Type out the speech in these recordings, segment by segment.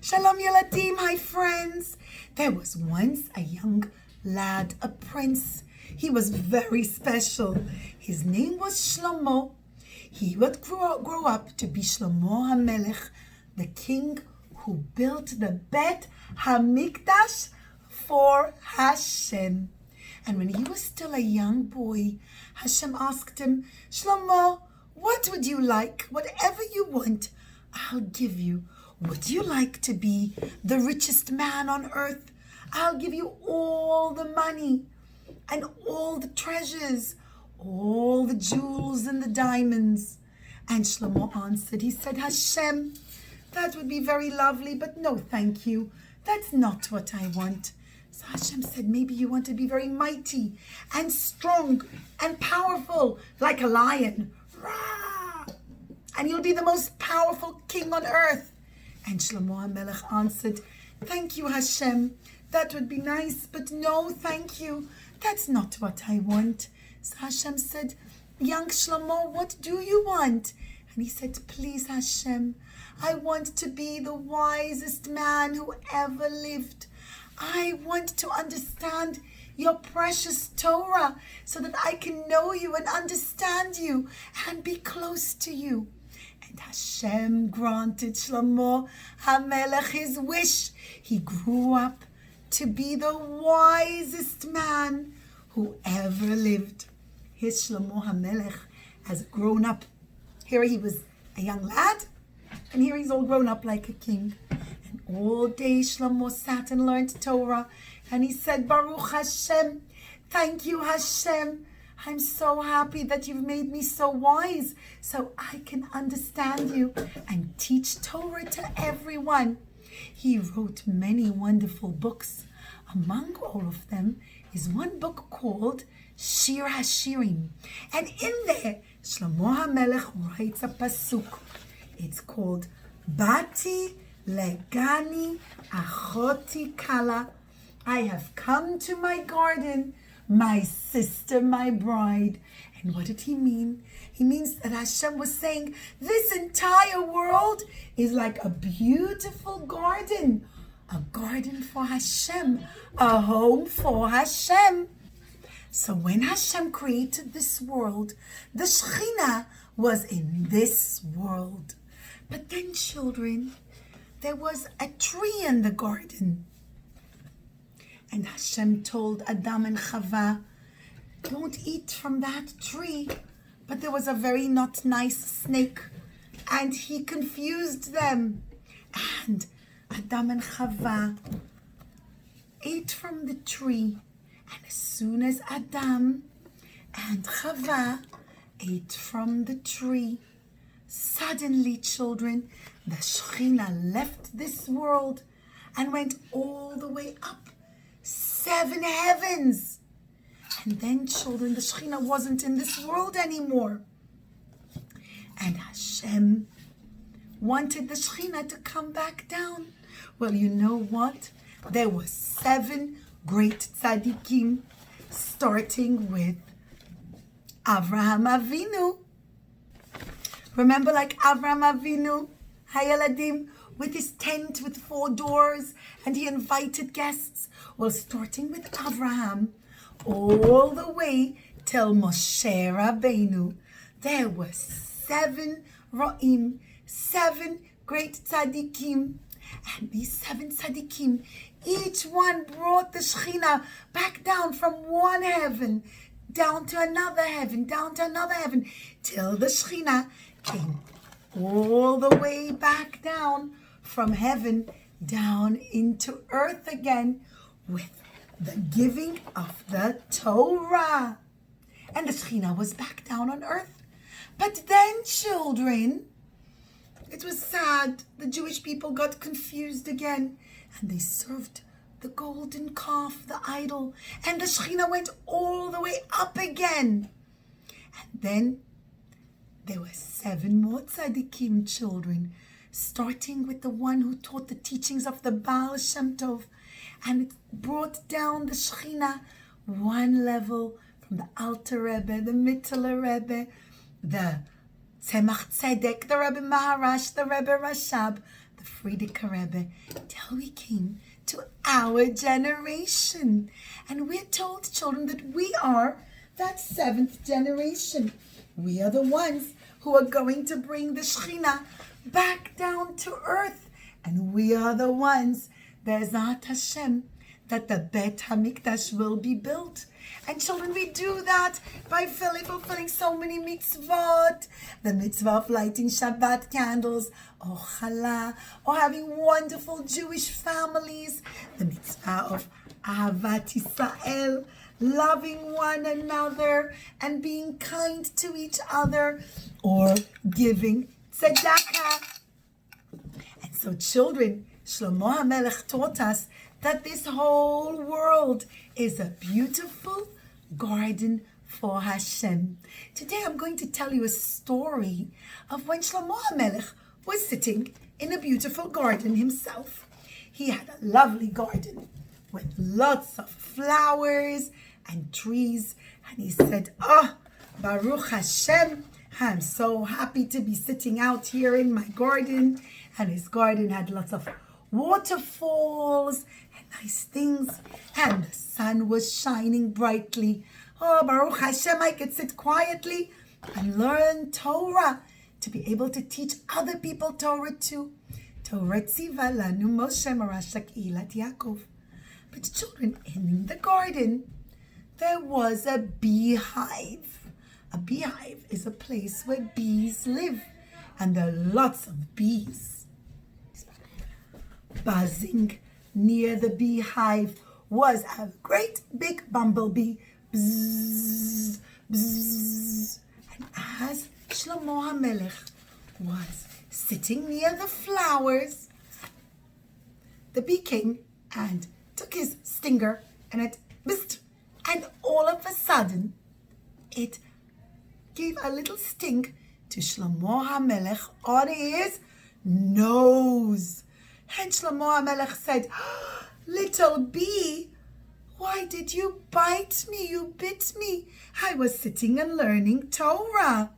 Shalom Yeladim, hi friends. There was once a young lad, a prince. He was very special. His name was Shlomo. He would grow up to be Shlomo Hamelech, the king who built the Bet Hamikdash for Hashem. And when he was still a young boy, Hashem asked him, Shlomo, what would you like? Whatever you want, I'll give you. Would you like to be the richest man on earth? I'll give you all the money and all the treasures, all the jewels and the diamonds. And Shlomo answered, he said, Hashem, that would be very lovely, but no, thank you. That's not what I want. So Hashem said, maybe you want to be very mighty and strong and powerful like a lion. Rah! And you'll be the most powerful king on earth. And Shlomo HaMelech answered, thank you, Hashem. That would be nice, but no, thank you. That's not what I want. So Hashem said, young Shlomo, what do you want? And he said, please, Hashem, I want to be the wisest man who ever lived. I want to understand your precious Torah so that I can know you and understand you and be close to you. And Hashem granted Shlomo HaMelech his wish. He grew up to be the wisest man who ever lived. Here's Shlomo HaMelech has grown up. Here he was a young lad, and here he's all grown up like a king. And all day Shlomo sat and learned Torah, and he said, Baruch Hashem, thank you Hashem. I'm so happy that you've made me so wise so I can understand you and teach Torah to everyone. He wrote many wonderful books. Among all of them is one book called Shir HaShirim. And in there, Shlomo HaMelech writes a pasuk. It's called Bati, Legani, Achoti Kala. I have come to my garden, my sister, my bride. And what did he mean? He means that Hashem was saying, this entire world is like a beautiful garden. A garden for Hashem, a home for Hashem. So when Hashem created this world, the Shekhinah was in this world. But then, children, there was a tree in the garden. And Hashem told Adam and Chava, don't eat from that tree. But there was a very not nice snake, and he confused them. And Adam and Chava ate from the tree. And as soon as Adam and Chava ate from the tree, suddenly, children, the Shekhinah left this world and went all the way up 7 heavens. And then, children, the Shekhinah wasn't in this world anymore. And Hashem wanted the Shekhinah to come back down. Well, you know what? There were 7 great tzaddikim, starting with Avraham Avinu. Remember, like Avraham Avinu, Hayeladim, with his tent with 4 doors, and he invited guests. Well, starting with Avraham, all the way till Moshe Rabbeinu, there were 7 Ro'im, 7 great tzaddikim. And these 7 tzaddikim, each one brought the Shekhinah back down from one heaven, down to another heaven, down to another heaven, till the Shekhinah came all the way back down from heaven down into earth again with the giving of the Torah. And the Shekhinah was back down on earth. But then, children, it was sad. The Jewish people got confused again, and they served the golden calf, the idol, and the Shekhinah went all the way up again. And then there were 7 more tzaddikim, children, starting with the one who taught the teachings of the Baal Shem Tov, and it brought down the Shekhinah one level from the Alter Rebbe, the Mittler Rebbe, the Tzemach Tzedek, the Rebbe Maharash, the Rebbe Rashab, the Friedrich Rebbe, till we came to our generation. And we're told, children, that we are that seventh generation. We are the ones who are going to bring the Shekhinah back down to earth. And we are the ones, Be'ezrat Hashem, that the Bet HaMikdash will be built. And children, we do that by fulfilling so many mitzvot. The mitzvah of lighting Shabbat candles, or challah, or having wonderful Jewish families. The mitzvah of Ahavat Yisrael, loving one another and being kind to each other, or giving tzedakah. And so children, Shlomo Hamelech taught us that this whole world is a beautiful garden for Hashem. Today I'm going to tell you a story of when Shlomo Hamelech was sitting in a beautiful garden himself. He had a lovely garden with lots of flowers and trees, and he said, Baruch Hashem, I'm so happy to be sitting out here in my garden. And his garden had lots of waterfalls and nice things, and the sun was shining brightly. Baruch Hashem, I could sit quietly and learn Torah, to be able to teach other people Torah too. Torah tziva lanu Moshe marashak ilat Yaakov. But children, in the garden, there was a beehive. A beehive is a place where bees live, and there are lots of bees. Buzzing near the beehive was a great big bumblebee. Bzzz, bzzz. And as Shlomo HaMelech was sitting near the flowers, the bee came and took his stinger and it buzzed. And all of a sudden, it gave a little sting to Shlomo HaMelech on his nose. And Shlomo HaMelech said, little bee, why did you bite me? You bit me. I was sitting and learning Torah.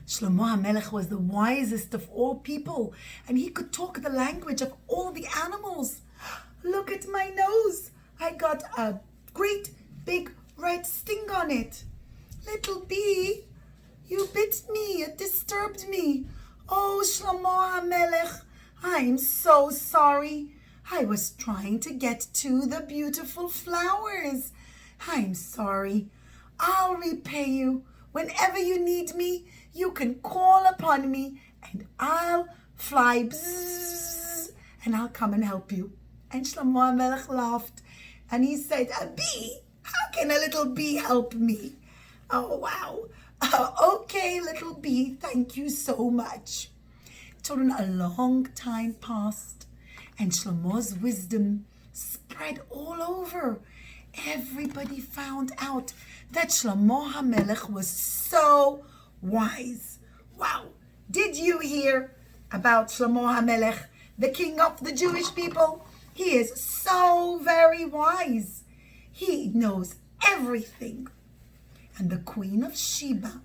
Shlomo HaMelech was the wisest of all people, and he could talk the language of all the animals. Look at my nose. I got a great big red sting on it. Little bee, you bit me. It disturbed me. Oh, Shlomo HaMelech, I'm so sorry. I was trying to get to the beautiful flowers. I'm sorry. I'll repay you. Whenever you need me, you can call upon me and I'll fly bzzz, and I'll come and help you. And Shlomo HaMelech laughed and he said, a bee? How can a little bee help me? Oh, wow. Okay, little bee, thank you so much. Children, a long time passed and Shlomo's wisdom spread all over. Everybody found out that Shlomo HaMelech was so wise. Wow. Did you hear about Shlomo HaMelech, the king of the Jewish people? He is so very wise. He knows everything. And the Queen of Sheba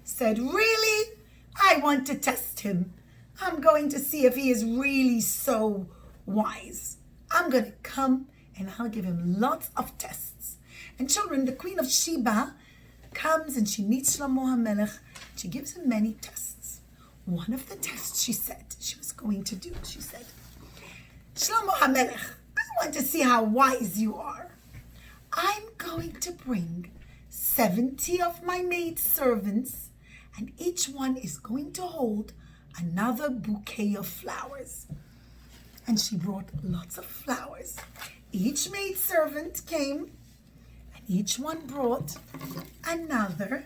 said, really? I want to test him. I'm going to see if he is really so wise. I'm going to come and I'll give him lots of tests. And children, the Queen of Sheba comes and she meets Shlomo HaMelech. She gives him many tests. One of the tests she said she was going to do, she said, Shlomo HaMelech, I want to see how wise you are. I'm going to bring 70 of my maidservants, and each one is going to hold another bouquet of flowers. And she brought lots of flowers. Each maidservant came, and each one brought another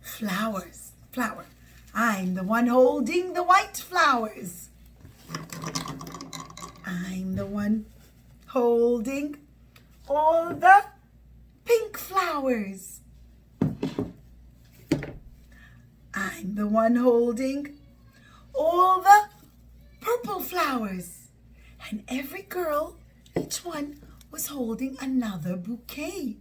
flower. I'm the one holding the white flowers. I'm the one holding all the pink flowers. I'm the one holding all the purple flowers. And every girl, each one, was holding another bouquet.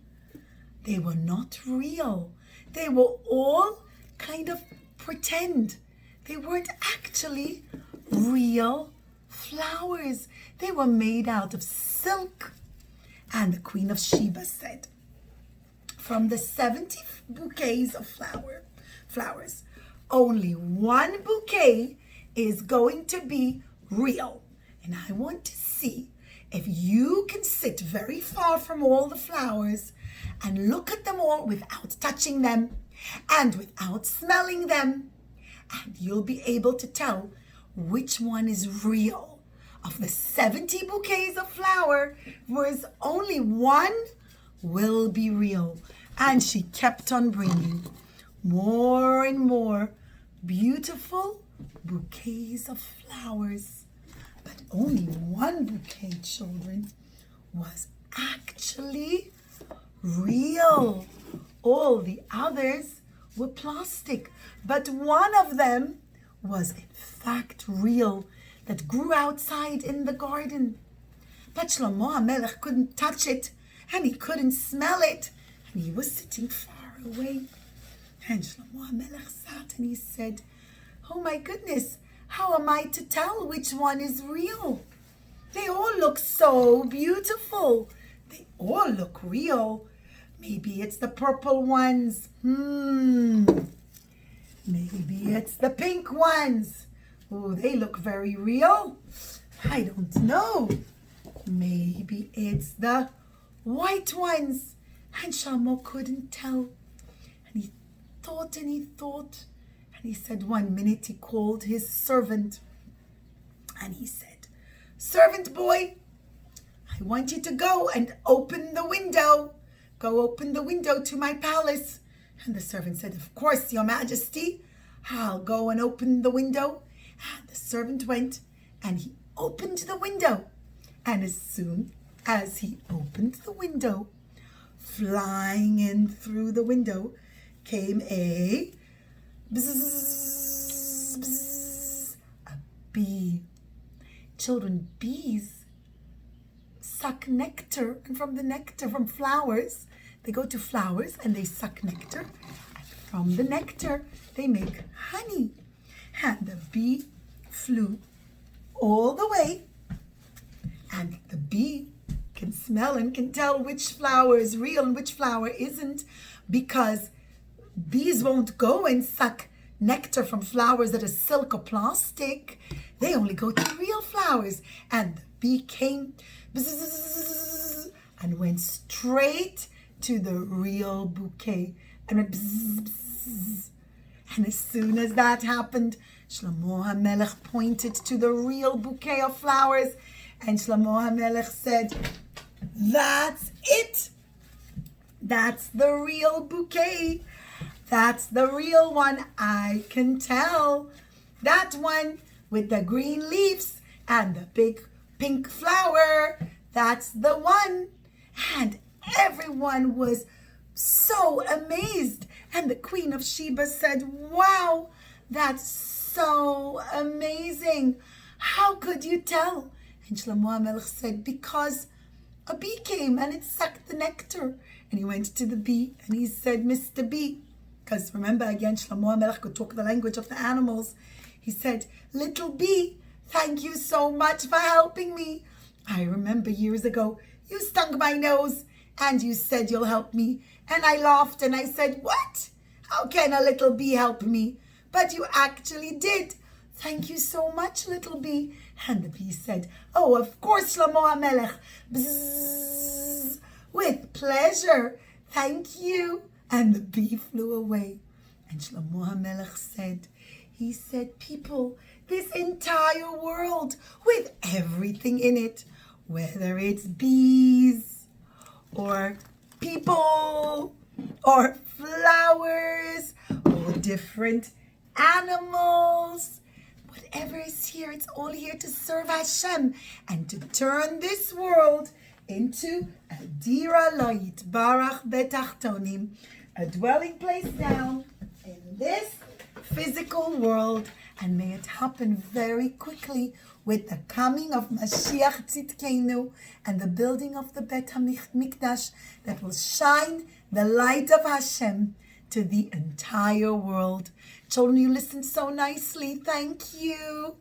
They were not real. They were all kind of pretend. they weren't actually real flowers. They were made out of silk. And the Queen of Sheba said, from the 70 bouquets of flowers, only one bouquet is going to be real. And I want to see if you can sit very far from all the flowers and look at them all without touching them and without smelling them. And you'll be able to tell which one is real. Of the 70 bouquets of flower, whereas only one will be real. And she kept on bringing more and more beautiful bouquets of flowers. But only one bouquet, children, was actually real. All the others were plastic, but one of them was in fact real, that grew outside in the garden. But Shlomo Hamelech couldn't touch it, and he couldn't smell it, and he was sitting far away. And Shlomo Hamelech sat and he said, oh my goodness, how am I to tell which one is real? They all look so beautiful. They all look real. Maybe it's the purple ones. Maybe it's the pink ones. Oh, they look very real. I don't know. Maybe it's the white ones. And Shlomo couldn't tell. And he thought and he thought. And he said, one minute he called his servant. And he said, servant boy, I want you to go and open the window. Go open the window to my palace. And the servant said, of course, your majesty. I'll go and open the window. And the servant went and he opened the window. And as soon as he opened the window, flying in through the window came a bzzz, bzzz, a bee. Children, bees suck nectar, and from the nectar from flowers, they go to flowers and they suck nectar. And from the nectar, they make honey. And the bee flew all the way, and the bee can smell and can tell which flower is real and which flower isn't, because bees won't go and suck nectar from flowers that are silk or plastic. They only go to real flowers. And the bee came bzzz, and went straight to the real bouquet and went bzzz, bzzz. And as soon as that happened, Shlomo Hamelech pointed to the real bouquet of flowers, and Shlomo Hamelech said, that's it. That's the real bouquet. That's the real one. I can tell. That one with the green leaves and the big pink flower. That's the one. And everyone was so amazed. And the Queen of Sheba said, wow, that's so amazing. How could you tell? And Shlomo Hamelech said, because a bee came and it sucked the nectar. And he went to the bee and he said, Mr. Bee, because remember again, Shlomo Hamelech could talk the language of the animals. He said, little bee, thank you so much for helping me. I remember years ago, you stung my nose and you said you'll help me. And I laughed and I said, what? How can a little bee help me? But you actually did. Thank you so much, little bee. And the bee said, oh, of course, Shlomo Hamelech. Bzzz, with pleasure. Thank you. And the bee flew away. And Shlomo Hamelech said, he said, people, this entire world with everything in it, whether it's bees or people or flowers or different animals, whatever is here, it's all here to serve Hashem and to turn this world into a dira lo yitbarach betachtonim, a dwelling place down in this physical world. And may it happen very quickly with the coming of Mashiach Tzidkenu and the building of the Bet HaMikdash that will shine the light of Hashem to the entire world. Children, you listened so nicely. Thank you.